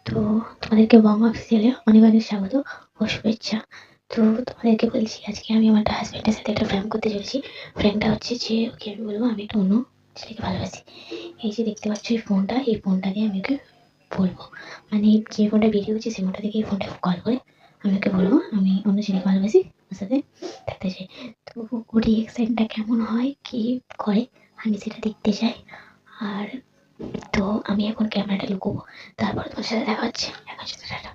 তো তোমাদেরকে বং অফিসিয়ালে অনেক অনেক স্বাগত ও শুভেচ্ছা। তো তোমাদেরকে বলছি আজকে আমি আমার হাজব্যান্ডের সাথে একটা প্র্যাঙ্ক করতে চলেছি। প্র্যাঙ্কটা হচ্ছে যে ওকে আমি বলবো আমি একটা অন্য ছেলেকে ভালোবাসি। এই যে দেখতে পাচ্ছ এই ফোনটা, এই ফোনটা দিয়ে আমি ওকে বলবো, মানে যে ফোনটা বেরিয়ে হচ্ছে সেই ফোনটা থেকে এই ফোনটা কল করে আমি ওকে বলবো আমি অন্য ছেলেকে ভালোবাসি, ওর সাথে থাকতে চাই। তো ওর রিয়েকশনটা কেমন হয়, কি করে আমি সেটা দেখতে চাই। আর তো আমি এখন ক্যামেরাটা লুকোবো, তারপর তোমার সাথে দেখা হচ্ছে। এখন সাথে টাটা।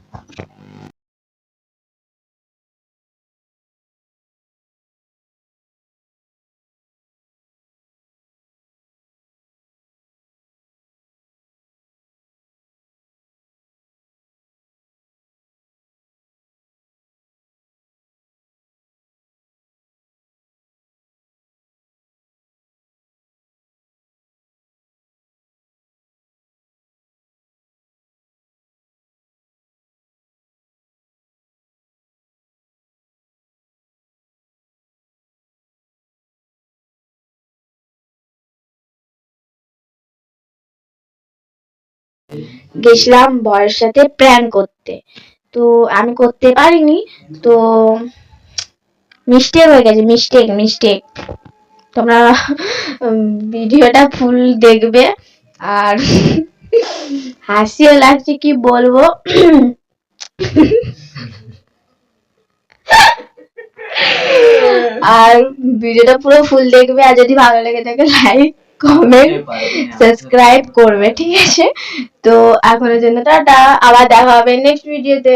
গেছিলাম বরের সাথে প্র্যাঙ্ক করতে, তো আমি করতে পারিনি। তো মিস্টেক হয়ে গেছে, মিস্টেক মিস্টেক। তোমরা ভিডিওটা ফুল দেখবে। আর হাসিও লাগছে কি বলবো। আর ভিডিওটা পুরো ফুল দেখবে, আর যদি ভালো লেগে থাকে লাইক কমেন্ট সাবস্ক্রাইব করবে, ঠিক আছে? তো এখনের জন্য টাটা, আবার দেখা হবে নেক্সট ভিডিওতে।